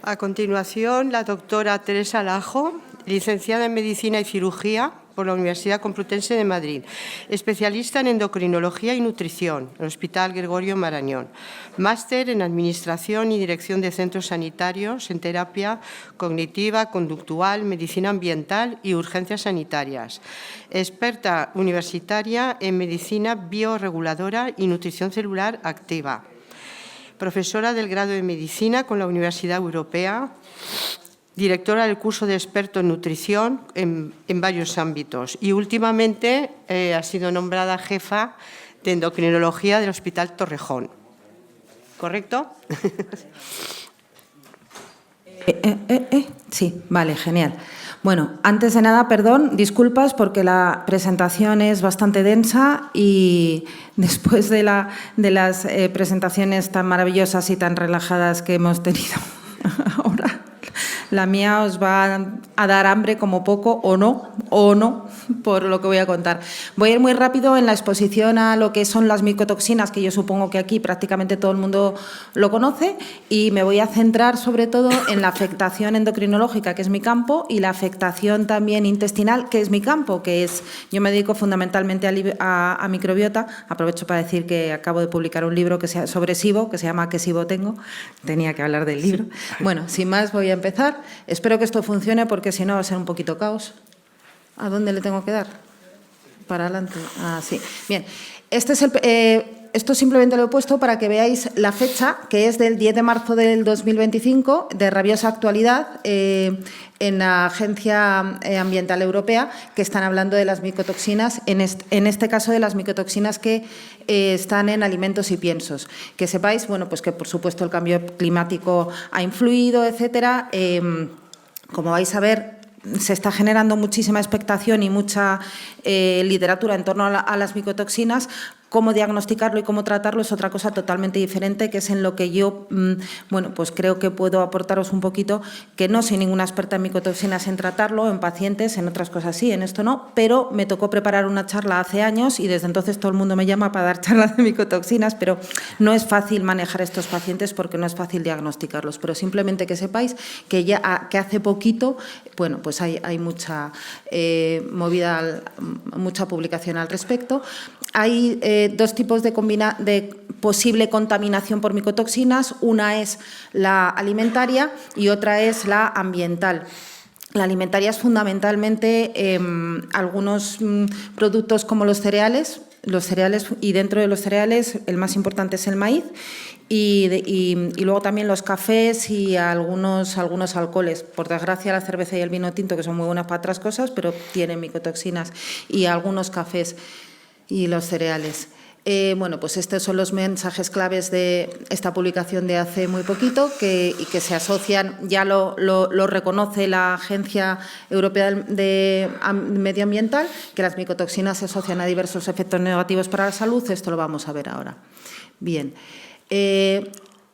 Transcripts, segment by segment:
A continuación, la doctora Teresa Lajo, licenciada en Medicina y Cirugía por la Universidad Complutense de Madrid, especialista en endocrinología y nutrición, en el Hospital Gregorio Marañón, máster en Administración y Dirección de Centros Sanitarios en Terapia Cognitiva, Conductual, Medicina Ambiental y Urgencias Sanitarias, experta universitaria en Medicina Bioreguladora y Nutrición Celular Activa, profesora del grado de Medicina con la Universidad Europea, directora del curso de experto en nutrición en varios ámbitos y últimamente ha sido nombrada jefa de endocrinología del Hospital Torrejón. ¿Correcto? Sí, vale, genial. Bueno, antes de nada, perdón, disculpas porque la presentación es bastante densa y después de las presentaciones tan maravillosas y tan relajadas que hemos tenido ahora, la mía os va a dar hambre como poco o no, por lo que voy a contar. Voy a ir muy rápido en la exposición a lo que son las micotoxinas, que yo supongo que aquí prácticamente todo el mundo lo conoce, y me voy a centrar sobre todo en la afectación endocrinológica, que es mi campo, y la afectación también intestinal, que es mi campo, que es, yo me dedico fundamentalmente a microbiota. Aprovecho para decir que acabo de publicar un libro sobre SIBO, que se llama ¿Qué SIBO tengo? Tenía que hablar del libro. Sí. Bueno, sin más voy a empezar. Espero que esto funcione porque si no va a ser un poquito caos. ¿A dónde le tengo que dar? Para adelante. Ah, sí. Bien. Esto simplemente lo he puesto para que veáis la fecha, que es del 10 de marzo del 2025, de rabiosa actualidad, en la Agencia Ambiental Europea, que están hablando de las micotoxinas, en este caso de las micotoxinas que están en alimentos y piensos. Que sepáis, bueno, pues que por supuesto el cambio climático ha influido, etcétera. Como vais a ver, se está generando muchísima expectación y mucha literatura en torno a las micotoxinas. Cómo diagnosticarlo y cómo tratarlo es otra cosa totalmente diferente, que es en lo que yo, bueno, pues creo que puedo aportaros un poquito, que no soy ninguna experta en micotoxinas en tratarlo, en pacientes, en otras cosas sí, en esto no, pero me tocó preparar una charla hace años y desde entonces todo el mundo me llama para dar charlas de micotoxinas, pero no es fácil manejar estos pacientes porque no es fácil diagnosticarlos, pero simplemente que sepáis que ya que hace poquito, bueno, pues hay mucha movida, mucha publicación al respecto. Hay dos tipos de posible contaminación por micotoxinas. Una es la alimentaria y otra es la ambiental. La alimentaria es fundamentalmente algunos productos como los cereales, y dentro de los cereales el más importante es el maíz, y luego también los cafés y algunos alcoholes. Por desgracia, la cerveza y el vino tinto, que son muy buenas para otras cosas, pero tienen micotoxinas, y algunos cafés y los cereales. Bueno, pues estos son los mensajes claves de esta publicación de hace muy poquito y que se asocian, ya lo reconoce la Agencia Europea de Medioambiental, que las micotoxinas se asocian a diversos efectos negativos para la salud. Esto lo vamos a ver ahora. Bien.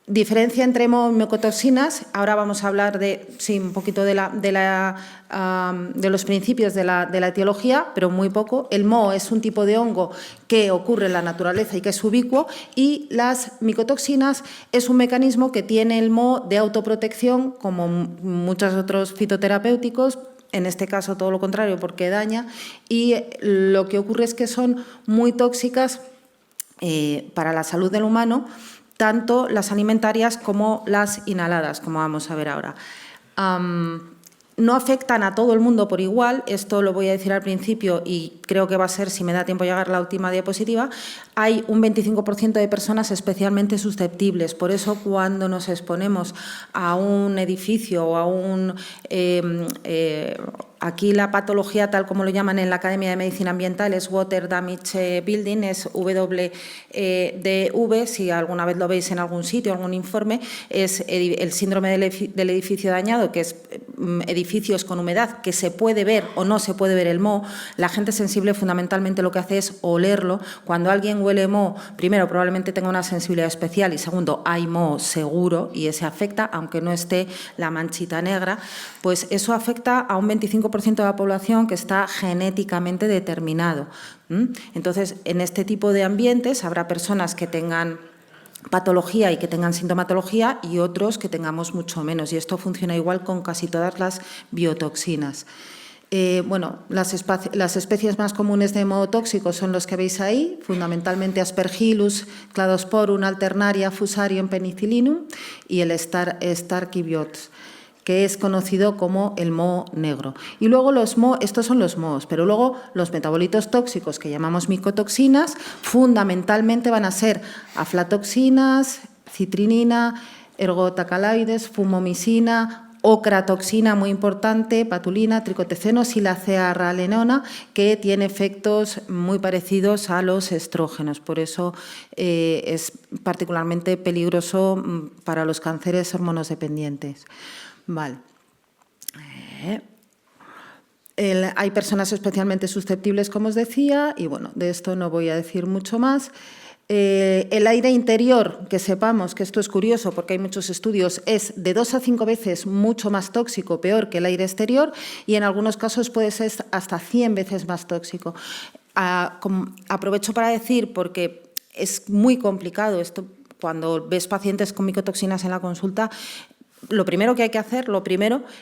Diferencia entre moho y micotoxinas. Ahora vamos a hablar un poquito de los principios de la etiología, pero muy poco. El moho es un tipo de hongo que ocurre en la naturaleza y que es ubicuo, y las micotoxinas es un mecanismo que tiene el moho de autoprotección, como muchos otros fitoterapéuticos. En este caso todo lo contrario, porque daña, y lo que ocurre es que son muy tóxicas para la salud del humano, tanto las alimentarias como las inhaladas, como vamos a ver ahora. No afectan a todo el mundo por igual, esto lo voy a decir al principio y creo que va a ser, si me da tiempo llegar a la última diapositiva. Hay un 25% de personas especialmente susceptibles, por eso cuando nos exponemos a un edificio o a un... Aquí la patología, tal como lo llaman en la Academia de Medicina Ambiental, es Water Damage Building, es WDV, si alguna vez lo veis en algún sitio, algún informe, es el síndrome del edificio dañado, que es edificios con humedad, que se puede ver o no se puede ver el moho, la gente sensible fundamentalmente lo que hace es olerlo. Cuando alguien huele moho, primero, probablemente tenga una sensibilidad especial y segundo, hay moho seguro y ese afecta, aunque no esté la manchita negra, pues eso afecta a un 25% de la población que está genéticamente determinado. Entonces, en este tipo de ambientes habrá personas que tengan patología y que tengan sintomatología y otros que tengamos mucho menos. Y esto funciona igual con casi todas las biotoxinas. Bueno, las especies más comunes de moho tóxico son los que veis ahí, fundamentalmente Aspergillus, Cladosporum, Alternaria, Fusarium, Penicillinum y el Starkibiotes, que es conocido como el moho negro. Y luego los mohos, estos son los mohos, pero luego los metabolitos tóxicos que llamamos micotoxinas, fundamentalmente van a ser aflatoxinas, citrinina, ergotacaloides, fumomicina, ocratoxina, muy importante, patulina, tricoteceno, silacearralenona, que tiene efectos muy parecidos a los estrógenos. Por eso es particularmente peligroso para los cánceres hormonodependientes. Vale. Hay personas especialmente susceptibles, como os decía, y bueno, de esto no voy a decir mucho más. El aire interior, que sepamos que esto es curioso porque hay muchos estudios, es de 2 a 5 veces mucho más tóxico, peor que el aire exterior, y en algunos casos puede ser hasta 100 veces más tóxico. Aprovecho para decir, porque es muy complicado esto, cuando ves pacientes con micotoxinas en la consulta, lo primero que hay que hacer,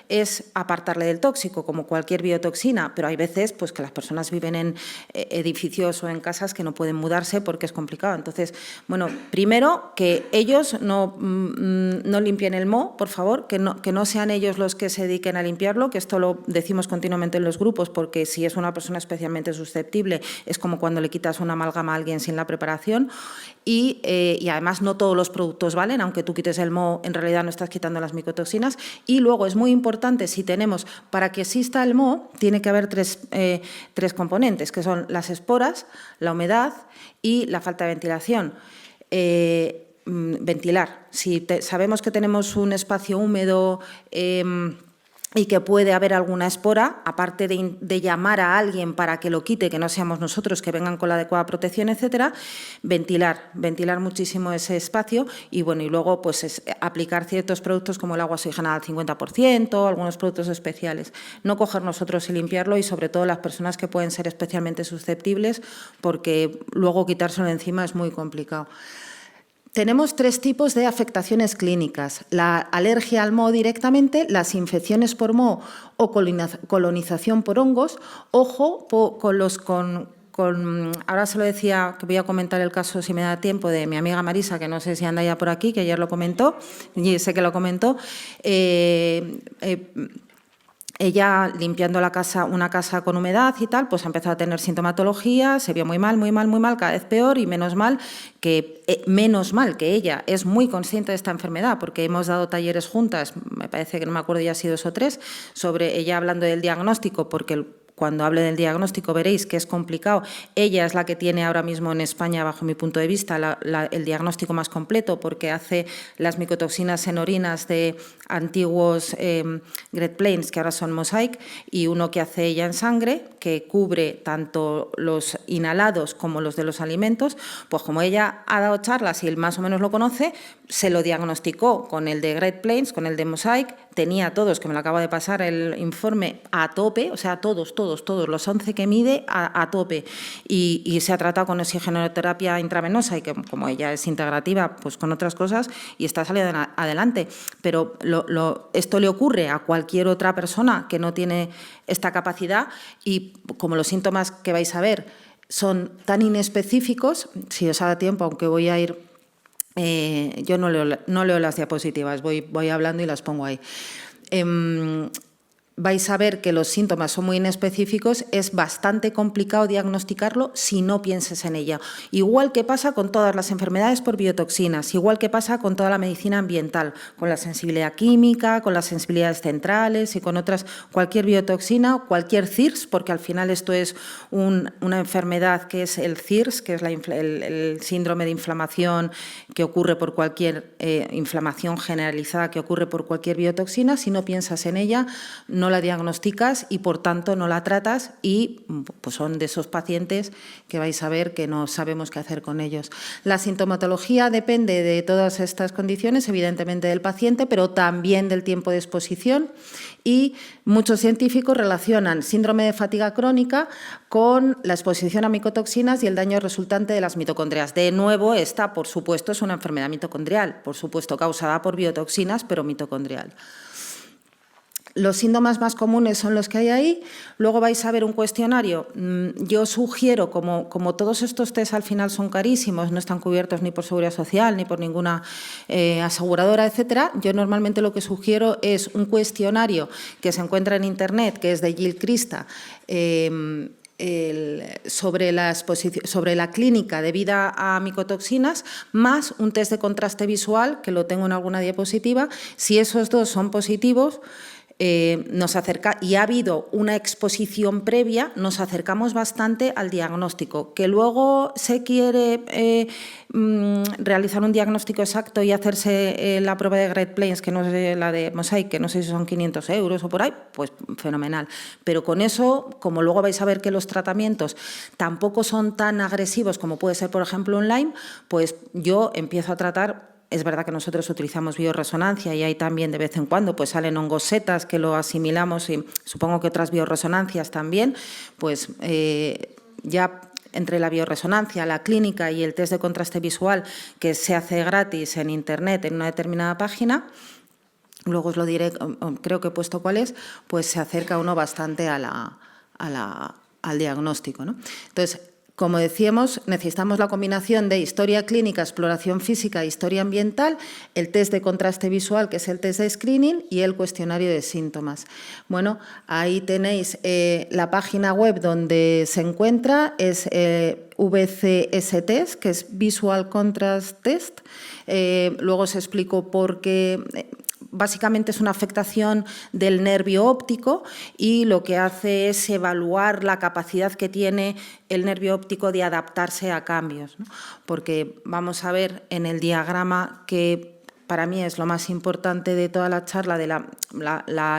es apartarle del tóxico, como cualquier biotoxina, pero hay veces pues, que las personas viven en edificios o en casas que no pueden mudarse porque es complicado. Entonces, bueno, primero que ellos no limpien el moho, por favor, que no sean ellos los que se dediquen a limpiarlo, que esto lo decimos continuamente en los grupos, porque si es una persona especialmente susceptible, es como cuando le quitas una amalgama a alguien sin la preparación. Y además no todos los productos valen, aunque tú quites el moho, en realidad no estás quitando las micotoxinas. Y luego es muy importante, si tenemos, para que exista el moho, tiene que haber tres componentes, que son las esporas, la humedad y la falta de ventilación. Ventilar. Si sabemos que tenemos un espacio húmedo y que puede haber alguna espora, aparte de llamar a alguien para que lo quite, que no seamos nosotros, que vengan con la adecuada protección, etcétera, ventilar muchísimo ese espacio y bueno, y luego pues aplicar ciertos productos como el agua oxigenada al 50%, algunos productos especiales. No coger nosotros y limpiarlo, y sobre todo las personas que pueden ser especialmente susceptibles, porque luego quitárselo de encima es muy complicado. Tenemos 3 tipos de afectaciones clínicas: la alergia al moho directamente, las infecciones por moho o colonización por hongos. Ojo ahora se lo decía, que voy a comentar el caso, si me da tiempo, de mi amiga Marisa, que no sé si anda ya por aquí, que ayer lo comentó, y sé que lo comentó. Ella, limpiando una casa con humedad y tal, pues ha empezado a tener sintomatología, se vio muy mal, cada vez peor, y menos mal que ella es muy consciente de esta enfermedad, porque hemos dado talleres juntas, me parece que no me acuerdo ya si 2 o 3, sobre ella hablando del diagnóstico, porque cuando hable del diagnóstico veréis que es complicado. Ella es la que tiene ahora mismo en España, bajo mi punto de vista, el diagnóstico más completo, porque hace las micotoxinas en orinas de antiguos Great Plains, que ahora son Mosaic, y uno que hace ella en sangre, que cubre tanto los inhalados como los de los alimentos. Pues como ella ha dado charlas y él más o menos lo conoce, se lo diagnosticó con el de Great Plains, con el de Mosaic, tenía todos, que me lo acaba de pasar el informe, a tope, o sea, todos, los 11 que mide a tope, y se ha tratado con oxigenoterapia intravenosa, y que como ella es integrativa, pues con otras cosas, y está saliendo adelante. Pero esto le ocurre a cualquier otra persona que no tiene esta capacidad, y como los síntomas que vais a ver son tan inespecíficos, si os da tiempo, aunque voy a ir, yo no leo las diapositivas, voy hablando y las pongo ahí. vais a ver que los síntomas son muy inespecíficos, es bastante complicado diagnosticarlo si no pienses en ella. Igual que pasa con todas las enfermedades por biotoxinas, igual que pasa con toda la medicina ambiental, con la sensibilidad química, con las sensibilidades centrales y con otras, cualquier biotoxina, cualquier CIRS, porque al final esto es una enfermedad que es el CIRS, que es el síndrome de inflamación que ocurre por cualquier inflamación generalizada que ocurre por cualquier biotoxina. Si no piensas en ella, no la diagnosticas y, por tanto, no la tratas y pues son de esos pacientes que vais a ver que no sabemos qué hacer con ellos. La sintomatología depende de todas estas condiciones, evidentemente del paciente, pero también del tiempo de exposición, y muchos científicos relacionan síndrome de fatiga crónica con la exposición a micotoxinas y el daño resultante de las mitocondrias. De nuevo, esta, por supuesto, es una enfermedad mitocondrial, por supuesto causada por biotoxinas, pero mitocondrial. Los síntomas más comunes son los que hay ahí. Luego vais a ver un cuestionario. Yo sugiero, como todos estos test al final son carísimos, no están cubiertos ni por Seguridad Social ni por ninguna aseguradora, etcétera, yo normalmente lo que sugiero es un cuestionario que se encuentra en Internet, que es de Jill Krista, sobre la clínica debida a micotoxinas, más un test de contraste visual, que lo tengo en alguna diapositiva. Si esos dos son positivos, nos acerca, y ha habido una exposición previa, nos acercamos bastante al diagnóstico. Que luego se quiere realizar un diagnóstico exacto y hacerse la prueba de Great Plains, que no es la de Mosaic, que no sé si son 500 euros o por ahí, pues fenomenal. Pero con eso, como luego vais a ver que los tratamientos tampoco son tan agresivos como puede ser, por ejemplo, online, pues yo empiezo a tratar. Es verdad que nosotros utilizamos bioresonancia y ahí también de vez en cuando pues salen hongos setas que lo asimilamos, y supongo que otras bioresonancias también, pues ya entre la bioresonancia, la clínica y el test de contraste visual, que se hace gratis en Internet en una determinada página, luego os lo diré, creo que he puesto cuál es, pues se acerca uno bastante al diagnóstico, ¿no? Entonces, como decíamos, necesitamos la combinación de historia clínica, exploración física e historia ambiental, el test de contraste visual, que es el test de screening, y el cuestionario de síntomas. Bueno, ahí tenéis la página web donde se encuentra, es VCS Test, que es Visual Contrast Test. Luego os explico por qué. Básicamente es una afectación del nervio óptico y lo que hace es evaluar la capacidad que tiene el nervio óptico de adaptarse a cambios, ¿no? Porque vamos a ver en el diagrama, que para mí es lo más importante de toda la charla,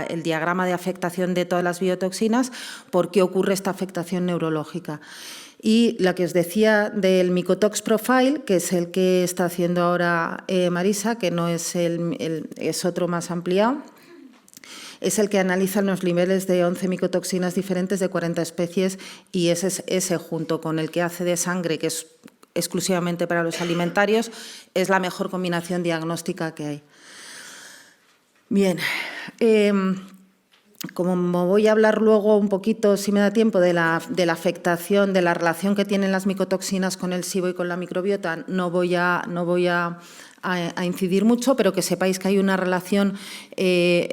el diagrama de afectación de todas las biotoxinas, por qué ocurre esta afectación neurológica. Y la que os decía del Mycotox Profile, que es el que está haciendo ahora Marisa, que no es es otro más ampliado, es el que analiza los niveles de 11 micotoxinas diferentes de 40 especies, y ese junto con el que hace de sangre, que es exclusivamente para los alimentarios, es la mejor combinación diagnóstica que hay. Bien. Como voy a hablar luego un poquito, si me da tiempo, de la afectación, de la relación que tienen las micotoxinas con el SIBO y con la microbiota, no voy a incidir mucho, pero que sepáis que hay una relación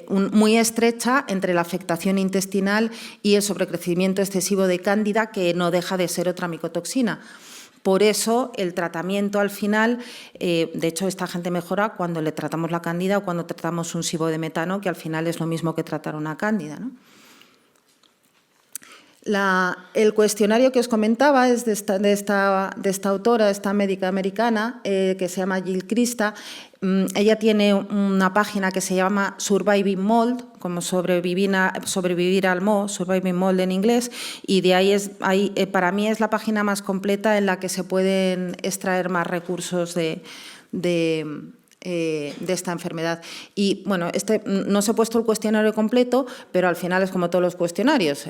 muy estrecha entre la afectación intestinal y el sobrecrecimiento excesivo de cándida, que no deja de ser otra micotoxina. Por eso, el tratamiento al final, de hecho, esta gente mejora cuando le tratamos la cándida o cuando tratamos un SIBO de metano, que al final es lo mismo que tratar una cándida, ¿no? El cuestionario que os comentaba es de esta autora, esta médica americana, que se llama Jill Krista. Ella tiene una página que se llama Surviving Mold, como sobrevivir al moho, Surviving Mold en inglés, y de ahí para mí es la página más completa en la que se pueden extraer más recursos de esta enfermedad. Y bueno, no os he puesto el cuestionario completo, pero al final es como todos los cuestionarios.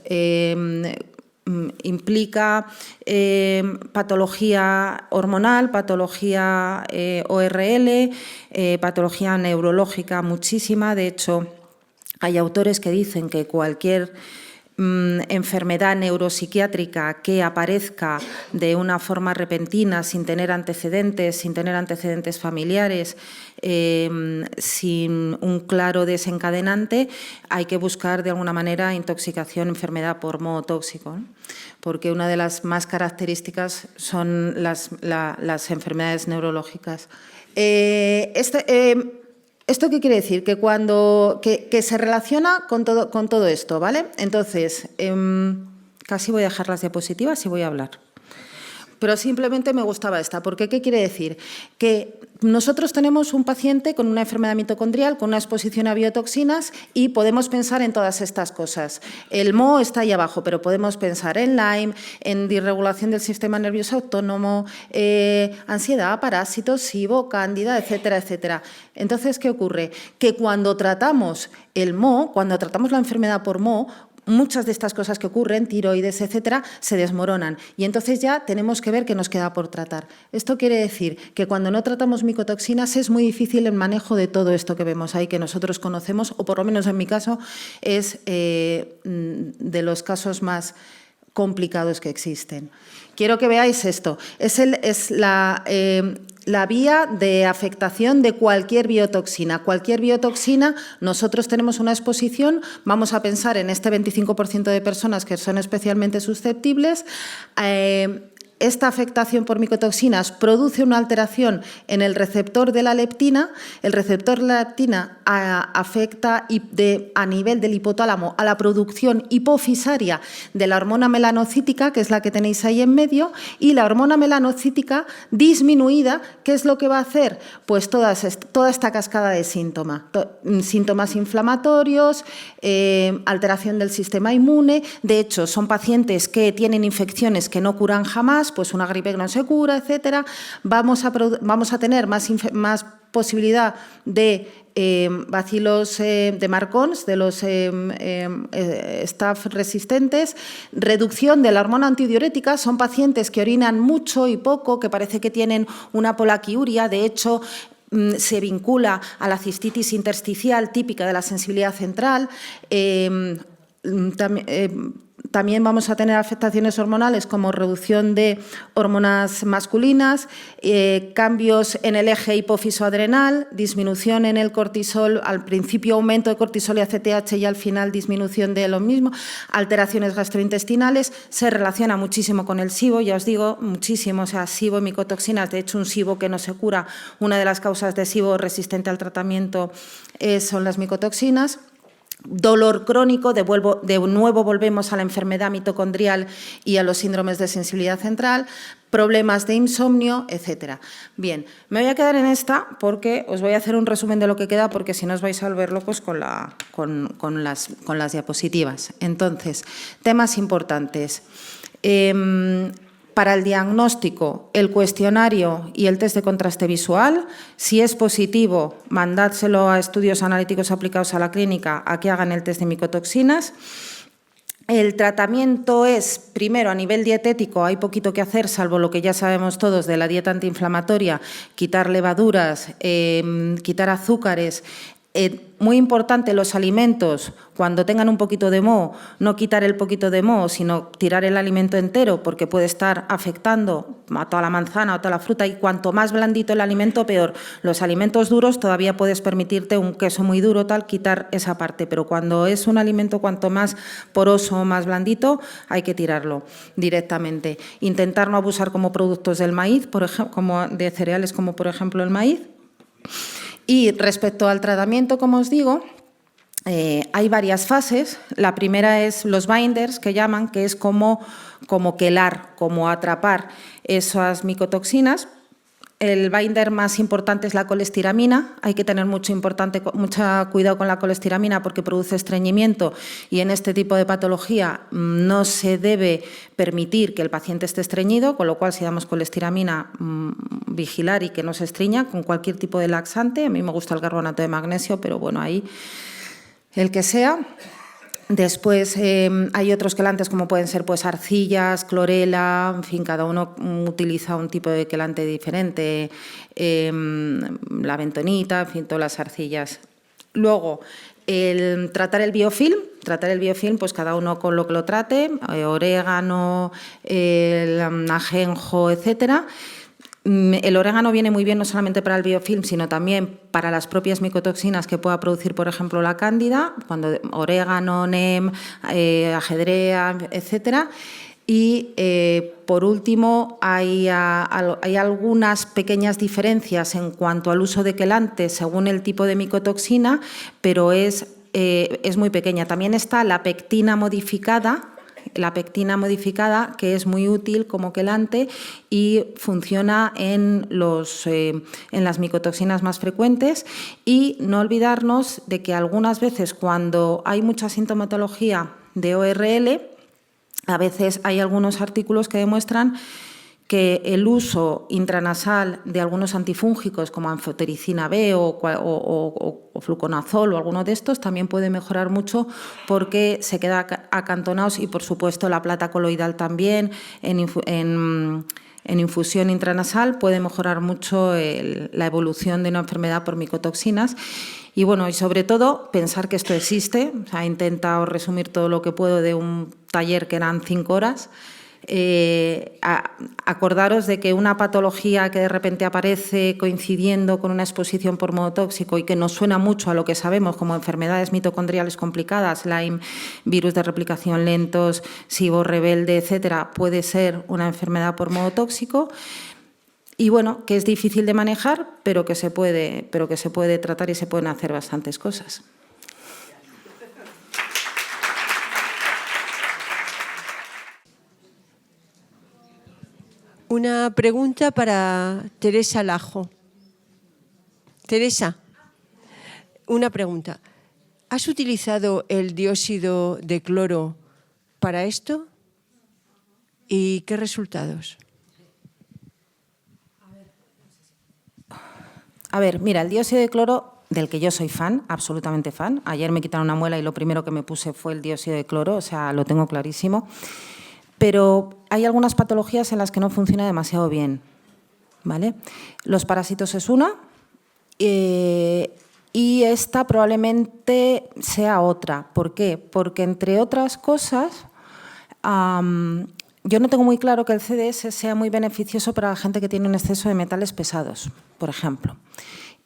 Implica patología hormonal, patología ORL, patología neurológica muchísima. De hecho, hay autores que dicen que cualquier enfermedad neuropsiquiátrica que aparezca de una forma repentina, sin tener antecedentes familiares, sin un claro desencadenante, hay que buscar de alguna manera intoxicación, enfermedad por moho tóxico, ¿no? Porque una de las más características son las enfermedades neurológicas. ¿Esto qué quiere decir? Que se relaciona con todo esto, ¿vale? Entonces, casi voy a dejar las diapositivas y voy a hablar. Pero simplemente me gustaba esta, porque ¿qué quiere decir? Que nosotros tenemos un paciente con una enfermedad mitocondrial, con una exposición a biotoxinas y podemos pensar en todas estas cosas. El moho está ahí abajo, pero podemos pensar en Lyme, en disregulación del sistema nervioso autónomo, ansiedad, parásitos, SIBO, cándida, etcétera, etcétera. Entonces, ¿qué ocurre? Que cuando tratamos el moho, cuando tratamos la enfermedad por moho, muchas de estas cosas que ocurren, tiroides, etcétera, se desmoronan y entonces ya tenemos que ver qué nos queda por tratar. Esto quiere decir que cuando no tratamos micotoxinas es muy difícil el manejo de todo esto que vemos ahí, que nosotros conocemos, o por lo menos en mi caso es de los casos más complicados que existen. Quiero que veáis esto. Es la vía de afectación de cualquier biotoxina. Cualquier biotoxina, nosotros tenemos una exposición, vamos a pensar en este 25% de personas que son especialmente susceptibles. Esta afectación por micotoxinas produce una alteración en el receptor de la leptina. El receptor de la leptina afecta a nivel del hipotálamo a la producción hipofisaria de la hormona melanocítica, que es la que tenéis ahí en medio, y la hormona melanocítica disminuida, ¿qué es lo que va a hacer? Pues toda esta cascada de síntomas. Síntomas inflamatorios, alteración del sistema inmune. De hecho, son pacientes que tienen infecciones que no curan jamás, pues una gripe que no se cura, etcétera. Vamos a tener más posibilidad de bacilos de Marcons, de los staph resistentes, reducción de la hormona antidiurética. Son pacientes que orinan mucho y poco, que parece que tienen una polaquiuria. De hecho, se vincula a la cistitis intersticial típica de la sensibilidad central. También vamos a tener afectaciones hormonales como reducción de hormonas masculinas, cambios en el eje hipófiso-adrenal, disminución en el cortisol, al principio aumento de cortisol y ACTH y al final disminución de lo mismo, alteraciones gastrointestinales. Se relaciona muchísimo con el SIBO, ya os digo, muchísimo, o sea, SIBO y micotoxinas. De hecho, un SIBO que no se cura, una de las causas de SIBO resistente al tratamiento son las micotoxinas. Dolor crónico, de nuevo volvemos a la enfermedad mitocondrial y a los síndromes de sensibilidad central, problemas de insomnio, etcétera. Bien, me voy a quedar en esta porque os voy a hacer un resumen de lo que queda, porque si no os vais a volver locos con las diapositivas. Entonces, temas importantes. Para el diagnóstico, el cuestionario y el test de contraste visual. Si es positivo, mandádselo a estudios analíticos aplicados a la clínica a que hagan el test de micotoxinas. El tratamiento es, primero, a nivel dietético, hay poquito que hacer, salvo lo que ya sabemos todos de la dieta antiinflamatoria, quitar levaduras, quitar azúcares. Muy importante, los alimentos, cuando tengan un poquito de moho, no quitar el poquito de moho, sino tirar el alimento entero, porque puede estar afectando a toda la manzana o toda la fruta, y cuanto más blandito el alimento, peor. Los alimentos duros todavía puedes permitirte un queso muy duro, tal, quitar esa parte, pero cuando es un alimento cuanto más poroso o más blandito, hay que tirarlo directamente. Intentar no abusar como productos del maíz, por ejemplo, como de cereales como por ejemplo el maíz. Y respecto al tratamiento, como os digo, hay varias fases. La primera es los binders, que llaman, que es como quelar, como atrapar esas micotoxinas. El binder más importante es la colestiramina. Hay que tener mucho cuidado con la colestiramina porque produce estreñimiento, y en este tipo de patología no se debe permitir que el paciente esté estreñido, con lo cual si damos colestiramina, vigilar y que no se estreña con cualquier tipo de laxante. A mí me gusta el carbonato de magnesio, pero bueno, ahí el que sea. Después hay otros quelantes como pueden ser pues arcillas, clorela, en fin, cada uno utiliza un tipo de quelante diferente, la bentonita, en fin, todas las arcillas. Luego, Tratar el biofilm, pues cada uno con lo que lo trate, orégano, el ajenjo, etcétera. El orégano viene muy bien no solamente para el biofilm, sino también para las propias micotoxinas que pueda producir, por ejemplo, la cándida, cuando orégano, NEM, ajedrea, etcétera. Y, por último, hay algunas pequeñas diferencias en cuanto al uso de quelante según el tipo de micotoxina, pero es muy pequeña. También está la pectina modificada, que es muy útil como quelante y funciona en las micotoxinas más frecuentes. Y no olvidarnos de que algunas veces, cuando hay mucha sintomatología de ORL, a veces hay algunos artículos que demuestran que el uso intranasal de algunos antifúngicos como anfotericina B o fluconazol o alguno de estos también puede mejorar mucho, porque se queda acantonados, y por supuesto la plata coloidal también en infusión intranasal puede mejorar mucho la evolución de una enfermedad por micotoxinas. Y bueno, y sobre todo pensar que esto existe. O sea, he intentado resumir todo lo que puedo de un taller que eran 5 horas. Acordaros de que una patología que de repente aparece coincidiendo con una exposición por modo tóxico y que nos suena mucho a lo que sabemos como enfermedades mitocondriales complicadas, Lyme, virus de replicación lentos, SIBO rebelde, etcétera, puede ser una enfermedad por modo tóxico. Y bueno, que es difícil de manejar, pero que se puede tratar y se pueden hacer bastantes cosas. Una pregunta para Teresa Lajo. Teresa, una pregunta. ¿Has utilizado el dióxido de cloro para esto? ¿Y qué resultados? A ver, mira, el dióxido de cloro, del que yo soy fan, absolutamente fan. Ayer me quitaron una muela y lo primero que me puse fue el dióxido de cloro, o sea, lo tengo clarísimo. Pero hay algunas patologías en las que no funciona demasiado bien, ¿vale? Los parásitos es una, y esta probablemente sea otra. ¿Por qué? Porque, entre otras cosas, yo no tengo muy claro que el CDS sea muy beneficioso para la gente que tiene un exceso de metales pesados, por ejemplo.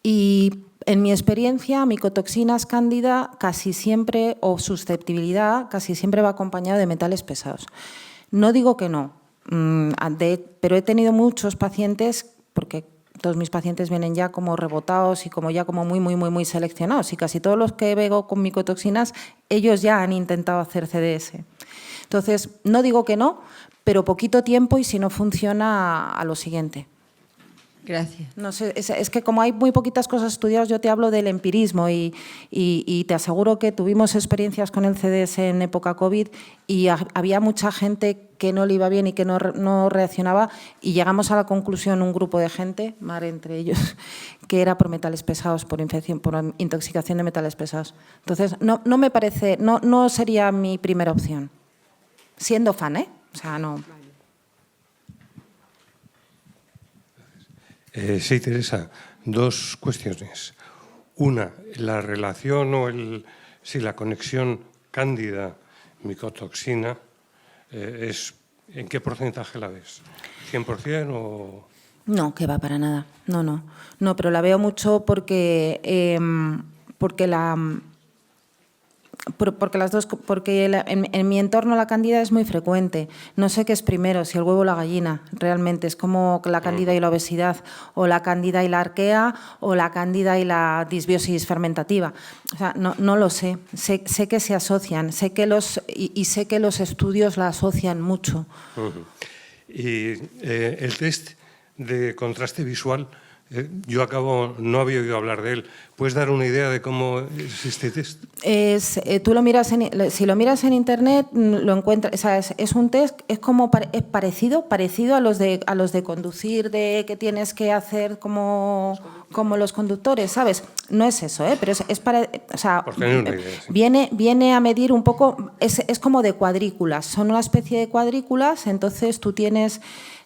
Y en mi experiencia, micotoxinas cándida casi siempre, o susceptibilidad, casi siempre va acompañado de metales pesados. No digo que no, pero he tenido muchos pacientes, porque todos mis pacientes vienen ya como rebotados y como ya como muy seleccionados, y casi todos los que veo con micotoxinas, ellos ya han intentado hacer CDS. Entonces, no digo que no, pero poquito tiempo, y si no funciona, a lo siguiente. Gracias. No sé, es que como hay muy poquitas cosas estudiadas, yo te hablo del empirismo y te aseguro que tuvimos experiencias con el CDS en época COVID y había mucha gente que no le iba bien y que no reaccionaba, y llegamos a la conclusión, un grupo de gente, Mar entre ellos, que era por metales pesados, por infección, por intoxicación de metales pesados. Entonces, no me parece, no sería mi primera opción, siendo fan, ¿eh? O sea, no. Sí, Teresa, 2 cuestiones. Una, la relación la conexión cándida-micotoxina, ¿en qué porcentaje la ves? ¿100% o...? No, que va, para nada. No, pero la veo mucho porque en mi entorno la cándida es muy frecuente. No sé qué es primero, si el huevo o la gallina, realmente. Es como la cándida y la obesidad, o la cándida y la arquea, o la cándida y la disbiosis fermentativa. O sea, no lo sé. Sé que se asocian, sé que los estudios la asocian mucho. Y el test de contraste visual, no había oído hablar de él. ¿Puedes dar una idea de cómo es este test? Tú lo miras si lo miras en internet, lo encuentras. O sea, es un test, es parecido a los de conducir, que tienes que hacer como los conductores, ¿sabes? No es eso, pero es para, o sea, viene a medir un poco, es como de cuadrículas, son una especie de cuadrículas. Entonces tú tienes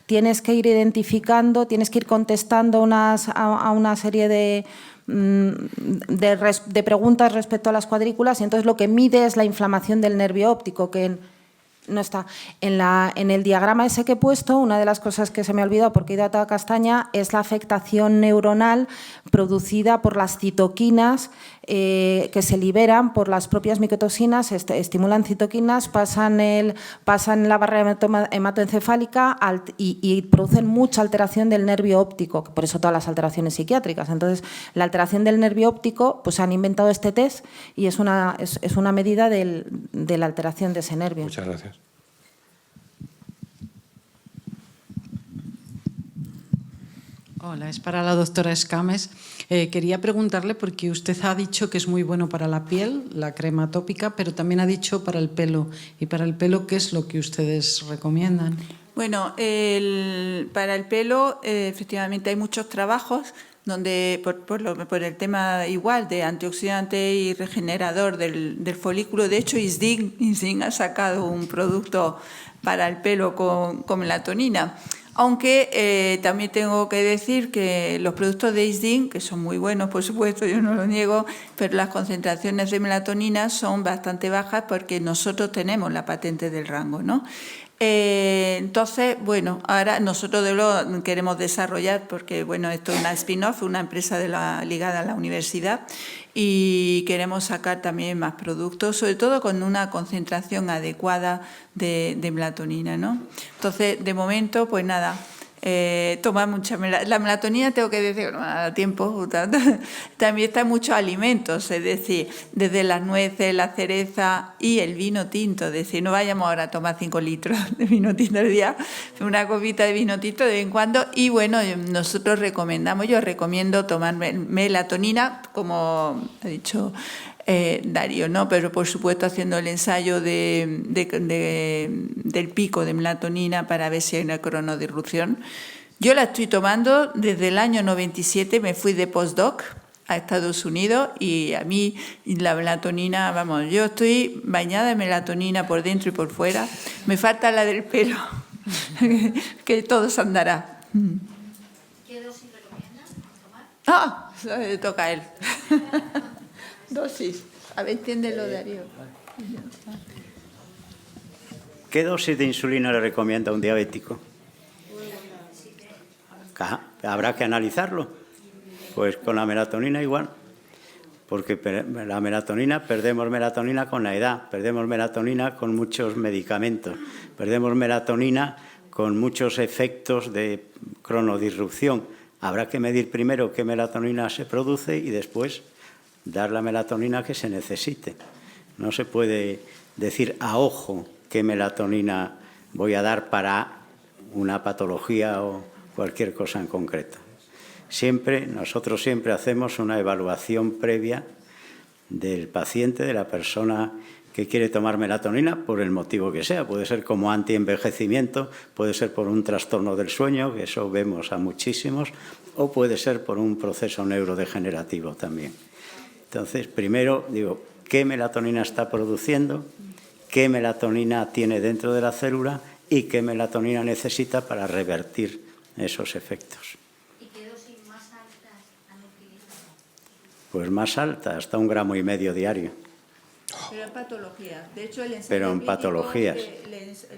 que ir identificando, tienes que ir contestando a una serie de de preguntas respecto a las cuadrículas, y entonces lo que mide es la inflamación del nervio óptico, que no está en el diagrama ese que he puesto. Una de las cosas que se me ha olvidado porque he ido a toda castaña es la afectación neuronal producida por las citoquinas que se liberan por las propias micotoxinas, estimulan citoquinas, pasan la barrera hematoencefálica y producen mucha alteración del nervio óptico, por eso todas las alteraciones psiquiátricas. Entonces, la alteración del nervio óptico, pues han inventado este test y es una medida de la alteración de ese nervio. Muchas gracias. Hola, es para la doctora Escames. Quería preguntarle, porque usted ha dicho que es muy bueno para la piel, la crema tópica, pero también ha dicho para el pelo. ¿Y para el pelo qué es lo que ustedes recomiendan? Bueno, para el pelo, efectivamente hay muchos trabajos donde por el tema igual de antioxidante y regenerador del folículo. De hecho, ISDIN ha sacado un producto para el pelo con melatonina. Aunque también tengo que decir que los productos de ISDIN, que son muy buenos, por supuesto, yo no lo niego, pero las concentraciones de melatonina son bastante bajas porque nosotros tenemos la patente del rango, ¿no? Entonces, bueno, ahora nosotros lo queremos desarrollar porque, bueno, esto es una spin-off, una empresa ligada a la universidad, y queremos sacar también más productos, sobre todo con una concentración adecuada de melatonina, ¿no? Entonces, de momento, pues nada, tomar mucha la melatonina, tengo que decir, no me da tiempo, también está en muchos alimentos, es decir, desde las nueces, la cereza y el vino tinto, es decir, no vayamos ahora a tomar 5 litros de vino tinto al día, una copita de vino tinto de vez en cuando. Y bueno, nosotros yo recomiendo tomar melatonina, como ha dicho Darío, ¿no? Pero por supuesto haciendo el ensayo del pico de melatonina para ver si hay una cronodisrupción. Yo la estoy tomando desde el año 97, me fui de postdoc a Estados Unidos y a mí la melatonina, vamos, yo estoy bañada en melatonina por dentro y por fuera. Me falta la del pelo, que todo se andará. ¿Qué dosis recomiendas tomar? Ah, eso le toca a él. Dosis. A ver, entiéndelo, Darío. ¿Qué dosis de insulina le recomienda a un diabético? Habrá que analizarlo. Pues con la melatonina igual. Porque la melatonina, perdemos melatonina con la edad, perdemos melatonina con muchos medicamentos, perdemos melatonina con muchos efectos de cronodisrupción. Habrá que medir primero qué melatonina se produce y después dar la melatonina que se necesite. No se puede decir a ojo qué melatonina voy a dar para una patología o cualquier cosa en concreto. Nosotros siempre hacemos una evaluación previa del paciente, de la persona que quiere tomar melatonina por el motivo que sea. Puede ser como antienvejecimiento, puede ser por un trastorno del sueño, que eso vemos a muchísimos, o puede ser por un proceso neurodegenerativo también. Entonces, primero digo, ¿qué melatonina está produciendo? ¿Qué melatonina tiene dentro de la célula? ¿Y qué melatonina necesita para revertir esos efectos? ¿Y qué dosis más altas han utilizado? Pues más alta, hasta 1,5 gramos diario. Pero en patologías. De hecho, el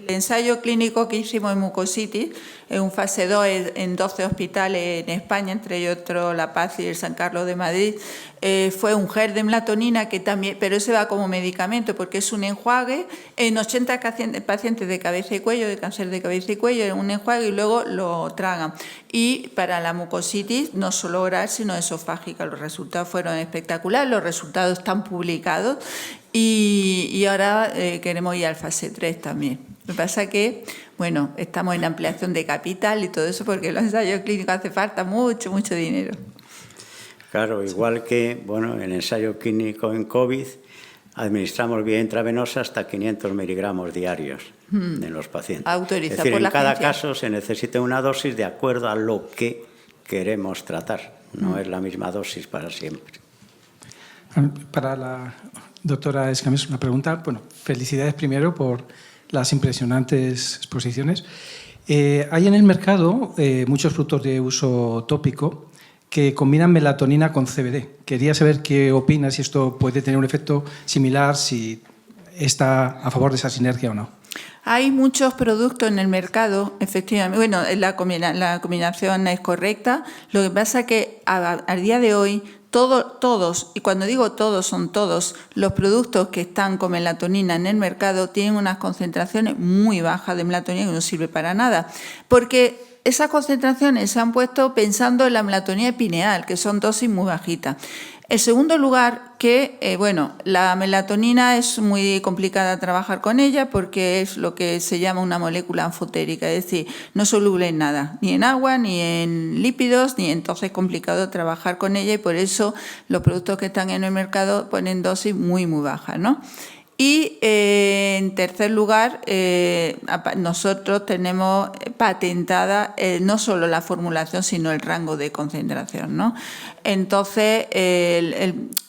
ensayo clínico que hicimos en mucositis, en un fase 2 en 12 hospitales en España, entre ellos otros La Paz y el San Carlos de Madrid, fue un gel de melatonina que también, pero ese va como medicamento porque es un enjuague en 80 pacientes de cabeza y cuello, de cáncer de cabeza y cuello, un enjuague y luego lo tragan. Y para la mucositis, no solo oral, sino esofágica. Los resultados fueron espectaculares, los resultados están publicados y ahora queremos ir al fase 3 también. Lo que pasa que, bueno, estamos en ampliación de capital y todo eso porque los ensayos clínicos hace falta mucho dinero. Claro, igual que, bueno, en el ensayo clínico en COVID administramos vía intravenosa hasta 500 miligramos diarios en los pacientes. Autoriza es decir, por la en cada agencia. caso se necesita una dosis de acuerdo a lo que queremos tratar. No es la misma dosis para siempre. Para la doctora Escames, una pregunta. Bueno, felicidades primero por las impresionantes exposiciones. Hay en el mercado muchos productos de uso tópico que combinan melatonina con CBD. Quería saber qué opinas, si esto puede tener un efecto similar, si está a favor de esa sinergia o no. Hay muchos productos en el mercado, efectivamente. Bueno, la combinación es correcta. Lo que pasa es que al día de hoy todos, y cuando digo todos, son todos, los productos que están con melatonina en el mercado tienen unas concentraciones muy bajas de melatonina que no sirve para nada. Porque esas concentraciones se han puesto pensando en la melatonina pineal, que son dosis muy bajitas. En segundo lugar, la melatonina es muy complicada trabajar con ella porque es lo que se llama una molécula anfotérica, es decir, no soluble en nada, ni en agua, ni en lípidos, ni entonces es complicado trabajar con ella y por eso los productos que están en el mercado ponen dosis muy, muy bajas, ¿no? Y en tercer lugar, nosotros tenemos patentada no solo la formulación, sino el rango de concentración, ¿no? Entonces,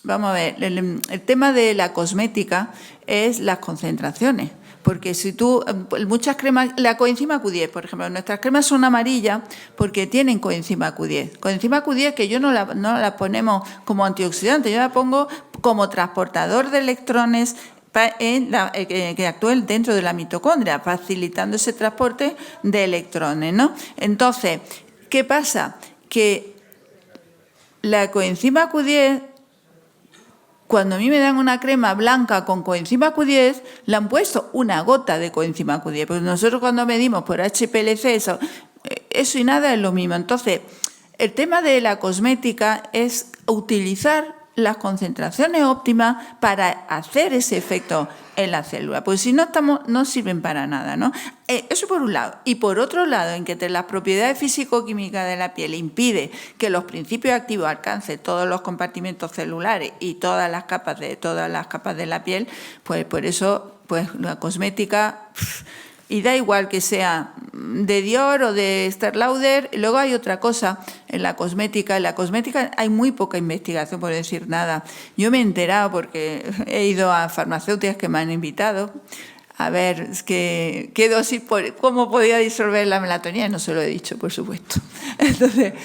vamos a ver, el tema de la cosmética es las concentraciones. Porque si tú, muchas cremas, la coenzima Q10, por ejemplo, nuestras cremas son amarillas porque tienen coenzima Q10. Coenzima Q10 que yo no la ponemos como antioxidante, yo la pongo como transportador de electrones que actúen dentro de la mitocondria, facilitando ese transporte de electrones, ¿no? Entonces, ¿qué pasa? Que la coenzima Q10, cuando a mí me dan una crema blanca con coenzima Q10, le han puesto una gota de coenzima Q10, porque nosotros cuando medimos por HPLC, eso y nada es lo mismo. Entonces, el tema de la cosmética es utilizar las concentraciones óptimas para hacer ese efecto en la célula, pues si no no sirven para nada, ¿no? Eso por un lado. Y por otro lado, en que las propiedades físico-químicas de la piel impide que los principios activos alcancen todos los compartimentos celulares y todas las capas de la piel, pues por eso pues la cosmética... Y da igual que sea de Dior o de Estée Lauder. Luego hay otra cosa en la cosmética. En la cosmética hay muy poca investigación, por decir nada. Yo me he enterado porque he ido a farmacéuticas que me han invitado a ver qué dosis, cómo podía disolver la melatonina. No se lo he dicho, por supuesto. Entonces,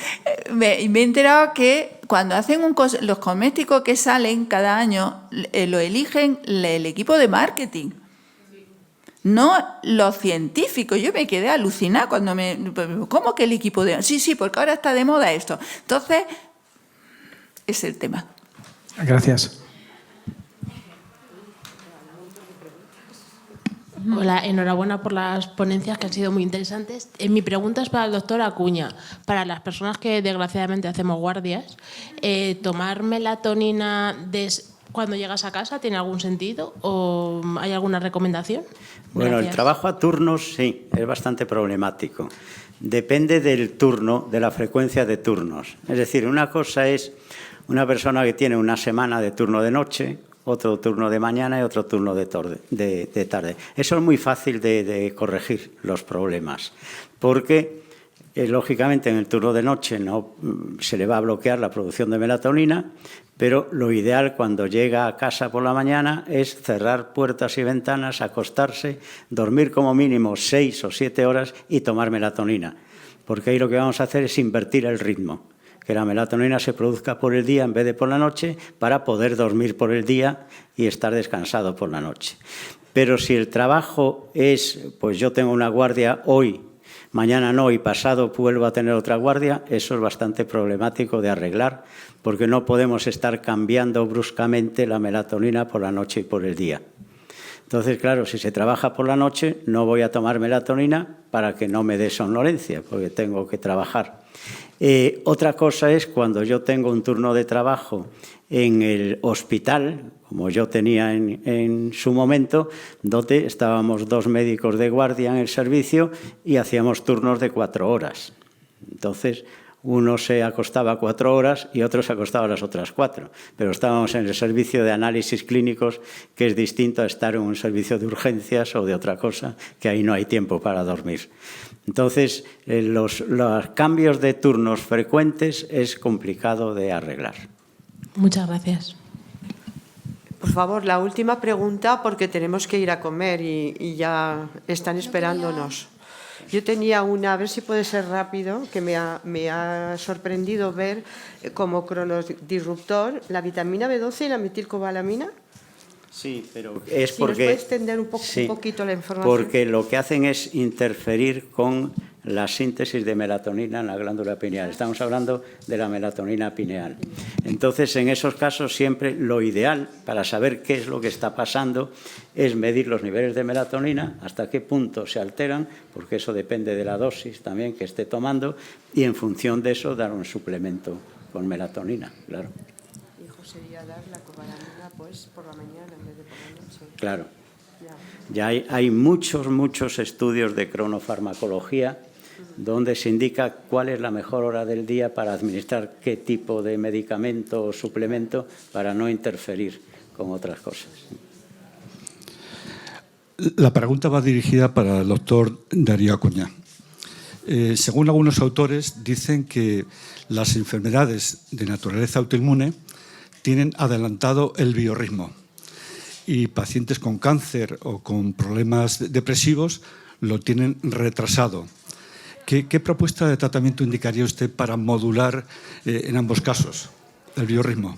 me he enterado que cuando hacen los cosméticos que salen cada año, lo eligen el equipo de marketing. No los científicos. Yo me quedé alucinada cuando ¿cómo que el equipo de...? Sí, porque ahora está de moda esto. Entonces, es el tema. Gracias. Hola, enhorabuena por las ponencias que han sido muy interesantes. Mi pregunta es para el doctor Acuña. Para las personas que desgraciadamente hacemos guardias, ¿tomar melatonina cuando llegas a casa tiene algún sentido o hay alguna recomendación? Bueno, Gracias. el trabajo a turnos sí, es bastante problemático. Depende del turno, de la frecuencia de turnos. Es decir, una cosa es una persona que tiene una semana de turno de noche, otro turno de mañana y otro turno de tarde. Eso es muy fácil de corregir los problemas, porque lógicamente en el turno de noche no se le va a bloquear la producción de melatonina, pero lo ideal cuando llega a casa por la mañana es cerrar puertas y ventanas, acostarse, dormir como mínimo 6 o 7 horas y tomar melatonina, porque ahí lo que vamos a hacer es invertir el ritmo, que la melatonina se produzca por el día en vez de por la noche para poder dormir por el día y estar descansado por la noche. Pero si el trabajo es, pues yo tengo una guardia hoy, mañana no y pasado vuelvo a tener otra guardia, eso es bastante problemático de arreglar porque no podemos estar cambiando bruscamente la melatonina por la noche y por el día. Entonces, claro, si se trabaja por la noche no voy a tomar melatonina para que no me dé somnolencia porque tengo que trabajar. Otra cosa es cuando yo tengo un turno de trabajo en el hospital, como yo tenía en su momento, donde estábamos 2 médicos de guardia en el servicio y hacíamos turnos de 4 horas. Entonces, uno se acostaba 4 horas y otro se acostaba las otras 4. Pero estábamos en el servicio de análisis clínicos, que es distinto a estar en un servicio de urgencias o de otra cosa, que ahí no hay tiempo para dormir. Entonces, los cambios de turnos frecuentes es complicado de arreglar. Muchas gracias. Por favor, la última pregunta porque tenemos que ir a comer y ya están esperándonos. Yo tenía una, a ver si puede ser rápido, que me ha sorprendido ver como cronodisruptor la vitamina B12 y la metilcobalamina. Sí, pero es si porque... nos puede extender un poquito la información. Porque lo que hacen es interferir con la síntesis de melatonina en la glándula pineal. Estamos hablando de la melatonina pineal. Entonces, en esos casos, siempre lo ideal para saber qué es lo que está pasando es medir los niveles de melatonina, hasta qué punto se alteran, porque eso depende de la dosis también que esté tomando, y en función de eso dar un suplemento con melatonina, claro. Hijo, sería dar la cobalamina pues por la mañana en vez de por la noche. Claro. Ya hay muchos estudios de cronofarmacología donde se indica cuál es la mejor hora del día para administrar qué tipo de medicamento o suplemento para no interferir con otras cosas. La pregunta va dirigida para el doctor Darío Acuña. Según algunos autores, dicen que las enfermedades de naturaleza autoinmune tienen adelantado el biorritmo y pacientes con cáncer o con problemas depresivos lo tienen retrasado. ¿Qué propuesta de tratamiento indicaría usted para modular en ambos casos el biorritmo?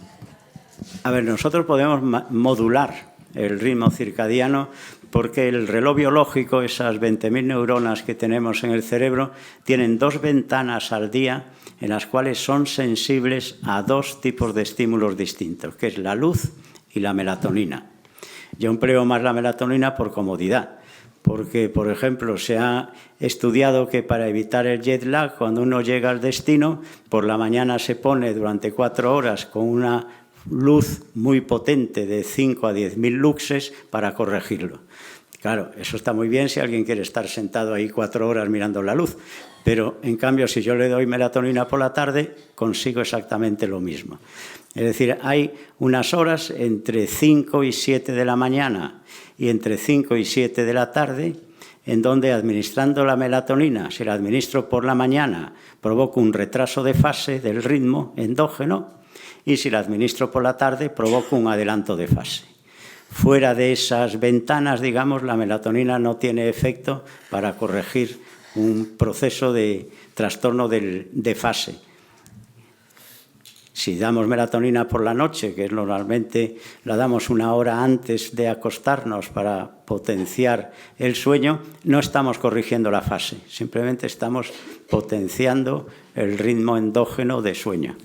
A ver, nosotros podemos modular el ritmo circadiano porque el reloj biológico, esas 20.000 neuronas que tenemos en el cerebro, tienen 2 ventanas al día en las cuales son sensibles a 2 tipos de estímulos distintos, que es la luz y la melatonina. Yo empleo más la melatonina por comodidad, porque, por ejemplo, se ha estudiado que para evitar el jet lag, cuando uno llega al destino, por la mañana se pone durante 4 horas con una luz muy potente de 5 a 10.000 luxes para corregirlo. Claro, eso está muy bien si alguien quiere estar sentado ahí 4 horas mirando la luz, pero en cambio si yo le doy melatonina por la tarde consigo exactamente lo mismo. Es decir, hay unas horas entre 5 y 7 de la mañana y entre 5 y 7 de la tarde en donde administrando la melatonina, si la administro por la mañana, provoco un retraso de fase del ritmo endógeno y si la administro por la tarde, provoco un adelanto de fase. Fuera de esas ventanas, digamos, la melatonina no tiene efecto para corregir un proceso de trastorno de fase. Si damos melatonina por la noche, que normalmente la damos 1 hora antes de acostarnos para potenciar el sueño, no estamos corrigiendo la fase, simplemente estamos potenciando el ritmo endógeno de sueño.